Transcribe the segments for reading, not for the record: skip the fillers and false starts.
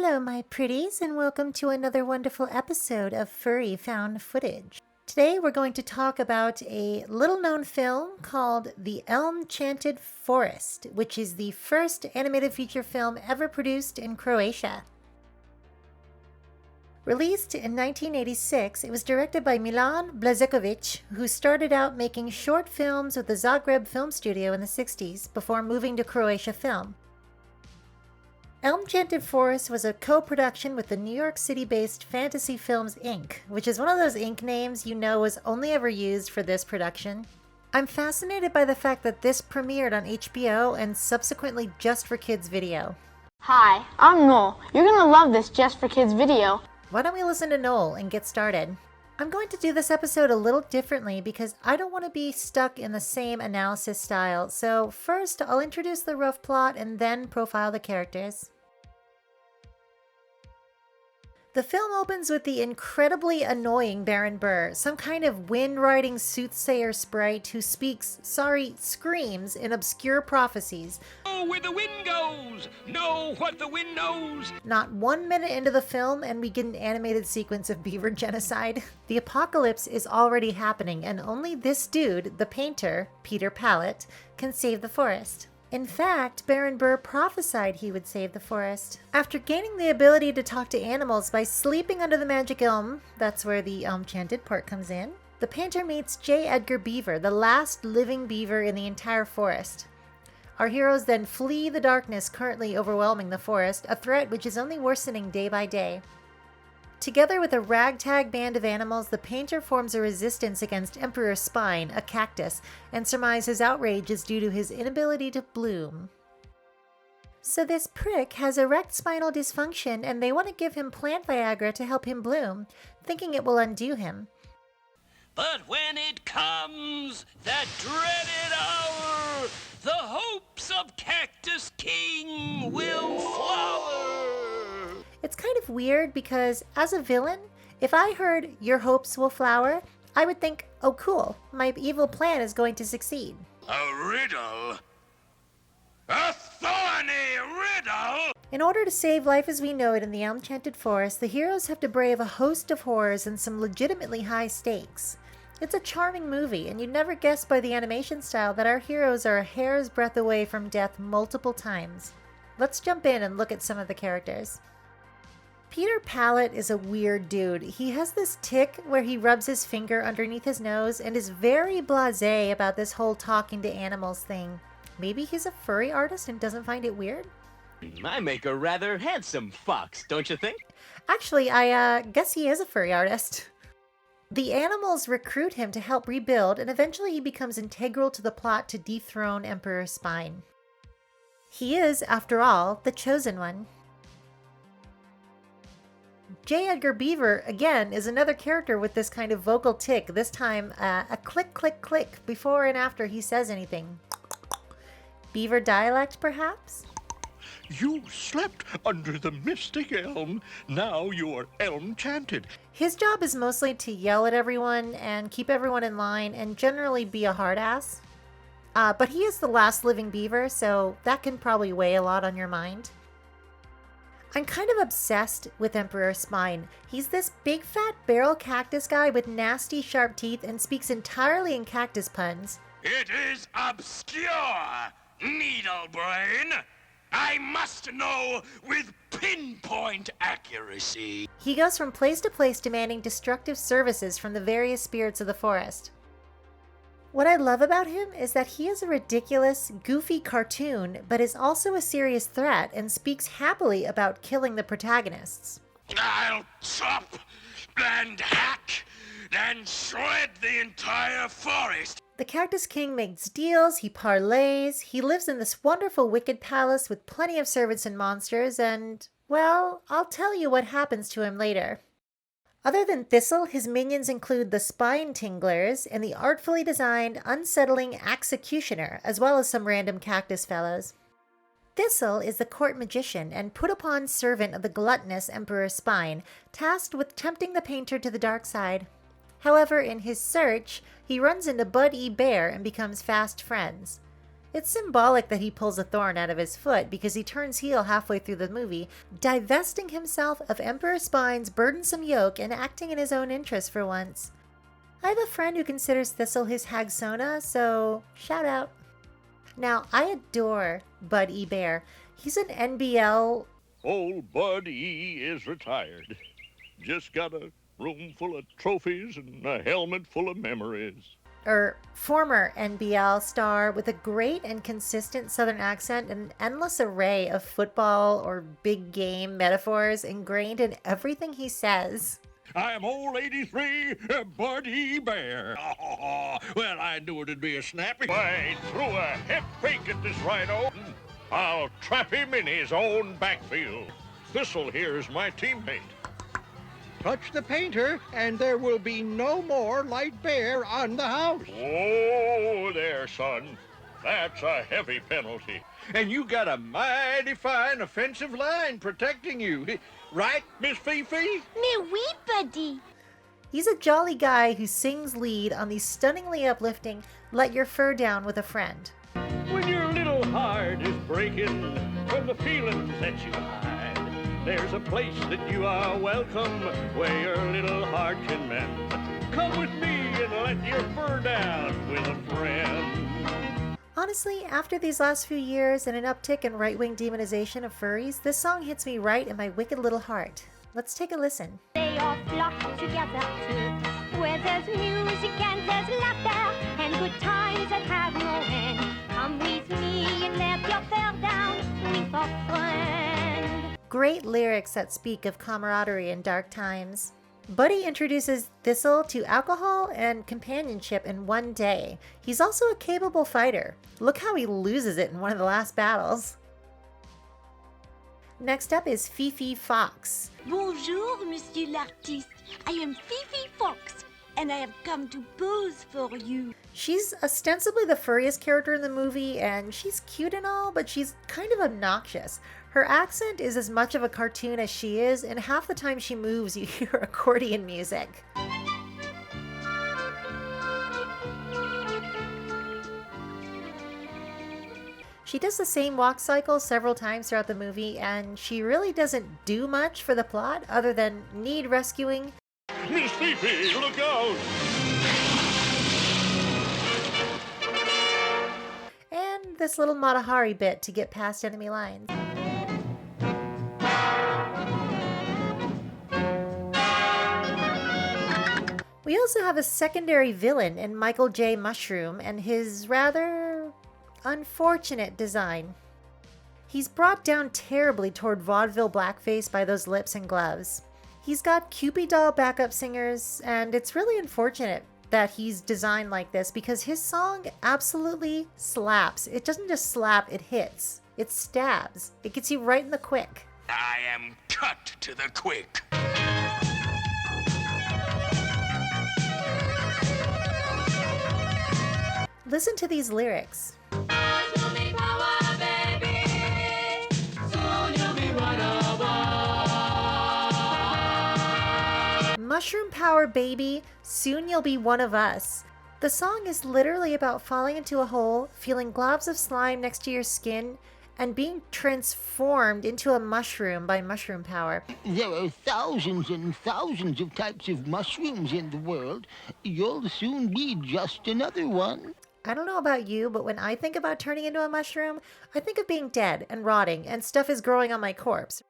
Hello, my pretties, and welcome to another wonderful episode of Furry Found Footage. Today we're going to talk about a little-known film called The Elm-Chanted Forest, which is the first animated feature film ever produced in Croatia. Released in 1986, it was directed by Milan Blažeković, who started out making short films with the Zagreb Film Studio in the 60s before moving to Croatia Film. Elm-Chanted Forest was a co-production with the New York City-based Fantasy Films Inc., which is one of those Inc. names you know was only ever used for this production. I'm fascinated by the fact that this premiered on HBO and subsequently Just for Kids video. Hi, I'm Noel. You're gonna love this Just for Kids video. Why don't we listen to Noel and get started? I'm going to do this episode a little differently because I don't want to be stuck in the same analysis style, so first I'll introduce the rough plot and then profile the characters. The film opens with the incredibly annoying Baron Burr, some kind of wind-riding soothsayer sprite who screams in obscure prophecies. Know where the wind goes! Know what the wind knows! Not 1 minute into the film and we get an animated sequence of beaver genocide. The apocalypse is already happening and only this dude, the painter, Peter Pallet, can save the forest. In fact, Baron Burr prophesied he would save the forest. After gaining the ability to talk to animals by sleeping under the magic elm, that's where the Elm-Chanted part comes in, the painter meets J. Edgar Beaver, the last living beaver in the entire forest. Our heroes then flee the darkness currently overwhelming the forest, a threat which is only worsening day by day. Together with a ragtag band of animals, the painter forms a resistance against Emperor Spine, a cactus, and surmises outrage is due to his inability to bloom. So this prick has erect spinal dysfunction and they want to give him plant Viagra to help him bloom, thinking it will undo him. But when it comes, that dreaded hour, the hopes of Cactus King will flower. It's kind of weird because, as a villain, if I heard, "Your hopes will flower," I would think, oh cool, my evil plan is going to succeed. A riddle? A thorny riddle? In order to save life as we know it in the Elm-Chanted Forest, the heroes have to brave a host of horrors and some legitimately high stakes. It's a charming movie, and you'd never guess by the animation style that our heroes are a hair's breadth away from death multiple times. Let's jump in and look at some of the characters. Peter Pallet is a weird dude. He has this tic where he rubs his finger underneath his nose and is very blasé about this whole talking to animals thing. Maybe he's a furry artist and doesn't find it weird? I make a rather handsome fox, don't you think? Actually, I guess he is a furry artist. The animals recruit him to help rebuild, and eventually he becomes integral to the plot to dethrone Emperor Spine. He is, after all, the chosen one. J. Edgar Beaver, again, is another character with this kind of vocal tic, this time a click, click, click before and after he says anything. Beaver dialect, perhaps? You slept under the mystic elm. Now you are elm-chanted. His job is mostly to yell at everyone and keep everyone in line and generally be a hard ass. But he is the last living beaver, so that can probably weigh a lot on your mind. I'm kind of obsessed with Emperor Spine. He's this big fat barrel cactus guy with nasty sharp teeth and speaks entirely in cactus puns. It is obscure, needle brain. I must know with pinpoint accuracy. He goes from place to place demanding destructive services from the various spirits of the forest. What I love about him is that he is a ridiculous, goofy cartoon, but is also a serious threat and speaks happily about killing the protagonists. I'll chop and hack and shred the entire forest. The Cactus King makes deals, he parlays, he lives in this wonderful wicked palace with plenty of servants and monsters, and, well, I'll tell you what happens to him later. Other than Thistle, his minions include the Spine Tinglers and the artfully designed, unsettling Executioner, as well as some random cactus fellows. Thistle is the court magician and put-upon servant of the gluttonous Emperor Spine, tasked with tempting the painter to the dark side. However, in his search, he runs into Bud E. Bear and becomes fast friends. It's symbolic that he pulls a thorn out of his foot because he turns heel halfway through the movie, divesting himself of Emperor Spine's burdensome yoke and acting in his own interest for once. I have a friend who considers Thistle his Hagsona, so shout out. Now, I adore Bud E. Bear. He's an NBL... Old Bud E. is retired. Just got a room full of trophies and a helmet full of memories. Former NBL star with a great and consistent Southern accent and an endless array of football or big game metaphors ingrained in everything he says. I'm old 83, Bud E. Bear. Oh, well, I knew it'd be a snappy. I threw a hip fake at this rhino. I'll trap him in his own backfield. Thistle here's my teammate. Touch the painter, and there will be no more light bear on the house. Oh, there, son. That's a heavy penalty. And you got a mighty fine offensive line protecting you. Right, Miss Fifi? Mais oui, buddy. He's a jolly guy who sings lead on the stunningly uplifting Let Your Fur Down with a Friend. When your little heart is breaking from the feelings that you hide, there's a place that you are welcome where your little heart can mend. Come with me and let your fur down with a friend. Honestly, after these last few years and an uptick in right-wing demonization of furries, this song hits me right in my wicked little heart. Let's take a listen. They all flock together to where there's music and there's laughter and good times that have no end. Come with me and let your fur down with a friend. Great lyrics that speak of camaraderie in dark times. Buddy introduces Thistle to alcohol and companionship in one day. He's also a capable fighter. Look how he loses it in one of the last battles. Next up is Fifi Fox. Bonjour, Monsieur l'artiste. I am Fifi Fox, and I have come to pose for you. She's ostensibly the furriest character in the movie, and she's cute and all, but she's kind of obnoxious. Her accent is as much of a cartoon as she is, and half the time she moves, you hear accordion music. She does the same walk cycle several times throughout the movie, and she really doesn't do much for the plot other than need rescuing. Miss Fifi, look out! And this little Matahari bit to get past enemy lines. We also have a secondary villain in Michael J. Mushroom and his rather unfortunate design. He's brought down terribly toward vaudeville blackface by those lips and gloves. He's got Cupid doll backup singers, and it's really unfortunate that he's designed like this because his song absolutely slaps. It doesn't just slap, it hits. It stabs. It gets you right in the quick. I am cut to the quick. Listen to these lyrics. Mushroom power, baby. Soon you'll be one of us. The song is literally about falling into a hole, feeling globs of slime next to your skin, and being transformed into a mushroom by mushroom power. There are thousands and thousands of types of mushrooms in the world. You'll soon be just another one. I don't know about you, but when I think about turning into a mushroom, I think of being dead and rotting and stuff is growing on my corpse.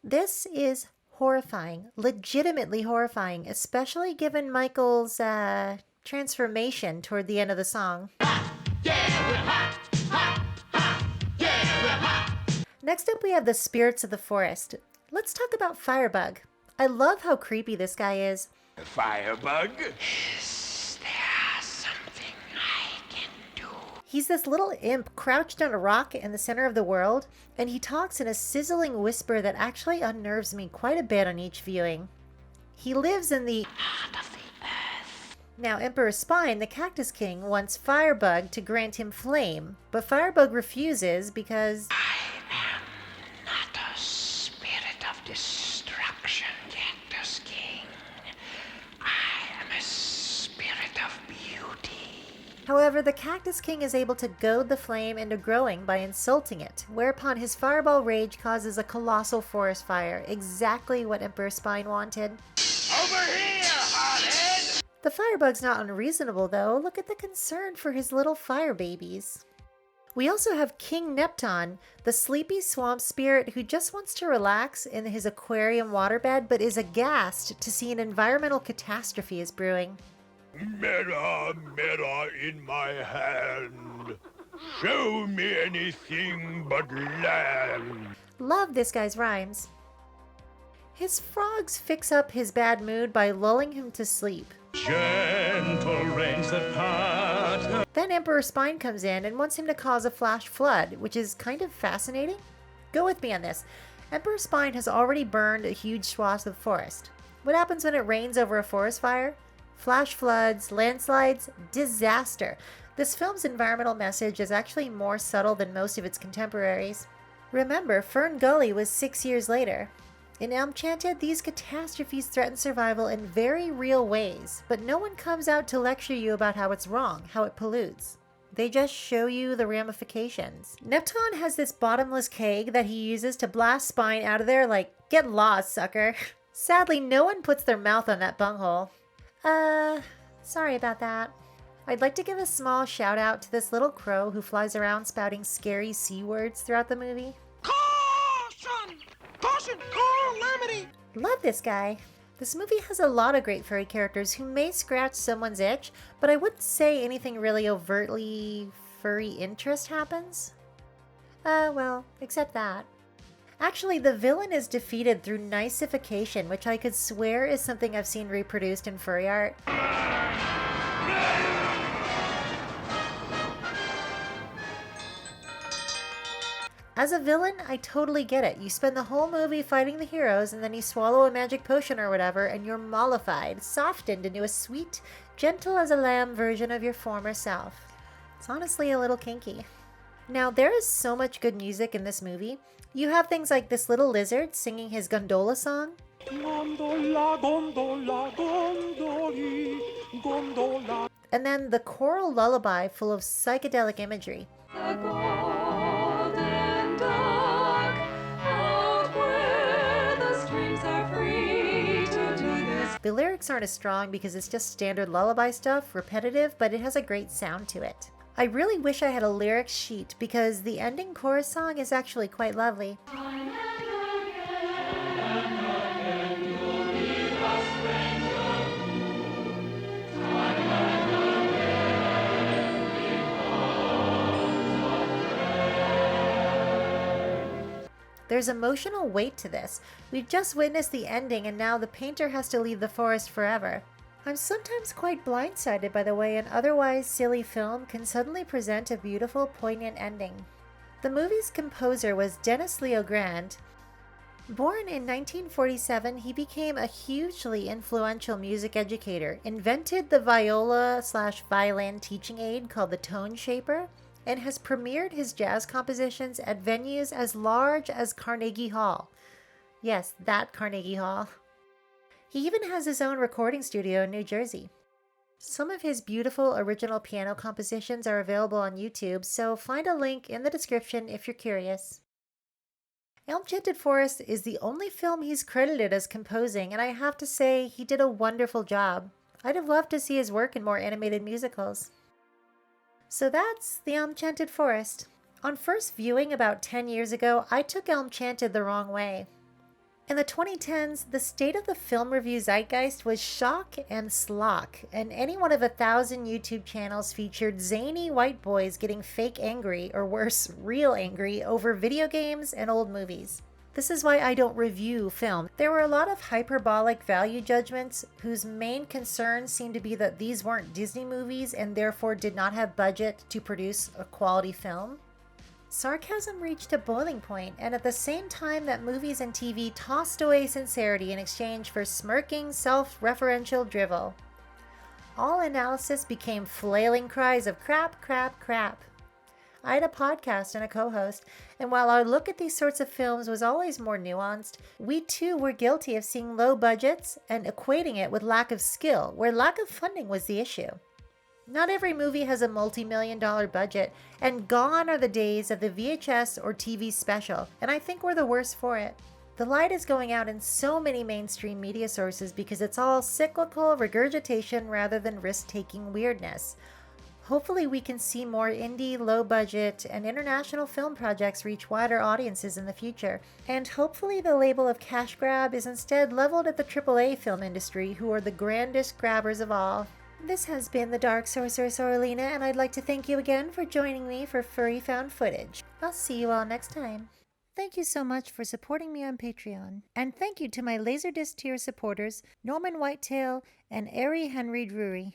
This is horrifying, legitimately horrifying, especially given Michael's transformation toward the end of the song. Next up we have the spirits of the forest. Let's talk about Firebug. I love how creepy this guy is. Firebug? He's this little imp crouched on a rock in the center of the world, and he talks in a sizzling whisper that actually unnerves me quite a bit on each viewing. He lives in the heart of the earth. Now, Emperor Spine, the Cactus King, wants Firebug to grant him flame, but Firebug refuses because I am not a spirit of destruction, Cactus King. I am a spirit of beauty. However, the Cactus King is able to goad the flame into growing by insulting it, whereupon his fireball rage causes a colossal forest fire, exactly what Emperor Spine wanted. Over here, hothead! The firebug's not unreasonable though, look at the concern for his little fire babies. We also have King Neptune, the sleepy swamp spirit who just wants to relax in his aquarium waterbed but is aghast to see an environmental catastrophe is brewing. Mirror, mirror in my hand, show me anything but land. Love this guy's rhymes. His frogs fix up his bad mood by lulling him to sleep. Gentle rains that patter. Then Emperor Spine comes in and wants him to cause a flash flood, which is kind of fascinating. Go with me on this. Emperor Spine has already burned a huge swath of forest. What happens when it rains over a forest fire? Flash floods, landslides, disaster. This film's environmental message is actually more subtle than most of its contemporaries. Remember, Fern Gully was 6 years later. In Elm-Chanted, these catastrophes threaten survival in very real ways, but no one comes out to lecture you about how it's wrong, how it pollutes. They just show you the ramifications. Neptune has this bottomless keg that he uses to blast Spine out of there like, get lost, sucker. Sadly, no one puts their mouth on that bunghole. Sorry about that. I'd like to give a small shout out to this little crow who flies around spouting scary C words throughout the movie. Caution! Caution! Calamity! Love this guy. This movie has a lot of great furry characters who may scratch someone's itch, but I wouldn't say anything really overtly furry interest happens. Well, except that. Actually, the villain is defeated through niceification, which I could swear is something I've seen reproduced in furry art. As a villain, I totally get it. You spend the whole movie fighting the heroes, and then you swallow a magic potion or whatever, and you're mollified, softened into a sweet, gentle as a lamb version of your former self. It's honestly a little kinky. Now, there is so much good music in this movie. You have things like this little lizard singing his gondola song. Gondola, gondola, gondoli, gondola. And then the choral lullaby full of psychedelic imagery. The lyrics aren't as strong because it's just standard lullaby stuff, repetitive, but it has a great sound to it. I really wish I had a lyrics sheet because the ending chorus song is actually quite lovely. There's emotional weight to this. We've just witnessed the ending and now the painter has to leave the forest forever. I'm sometimes quite blindsided by the way an otherwise silly film can suddenly present a beautiful, poignant ending. The movie's composer was Dennis Leo Grand. Born in 1947, he became a hugely influential music educator, invented the viola/violin teaching aid called the tone shaper, and has premiered his jazz compositions at venues as large as Carnegie Hall. Yes, that Carnegie Hall. He even has his own recording studio in New Jersey. Some of his beautiful original piano compositions are available on YouTube, so find a link in the description if you're curious. Elm-Chanted Forest is the only film he's credited as composing, and I have to say he did a wonderful job. I'd have loved to see his work in more animated musicals. So that's the Elm-Chanted Forest. On first viewing about 10 years ago, I took Elm-Chanted the wrong way. In the 2010s, the state of the film review zeitgeist was shock and slock, and any one of 1,000 YouTube channels featured zany white boys getting fake angry, or worse, real angry, over video games and old movies. This is why I don't review film. There were a lot of hyperbolic value judgments whose main concern seemed to be that these weren't Disney movies and therefore did not have budget to produce a quality film. Sarcasm reached a boiling point, and at the same time that movies and TV tossed away sincerity in exchange for smirking, self-referential drivel. All analysis became flailing cries of crap, crap, crap. I had a podcast and a co-host, and while our look at these sorts of films was always more nuanced, we too were guilty of seeing low budgets and equating it with lack of skill, where lack of funding was the issue. Not every movie has a multi-million-dollar budget, and gone are the days of the VHS or TV special, and I think we're the worst for it. The light is going out in so many mainstream media sources because it's all cyclical regurgitation rather than risk-taking weirdness. Hopefully we can see more indie, low-budget, and international film projects reach wider audiences in the future. And hopefully the label of cash grab is instead leveled at the AAA film industry, who are the grandest grabbers of all. This has been the Dark Sorceress Orlina, and I'd like to thank you again for joining me for Furry Found Footage. I'll see you all next time. Thank you so much for supporting me on Patreon. And thank you to my Laserdisc tier supporters, Norman Whitetail and Ari Henry Drury.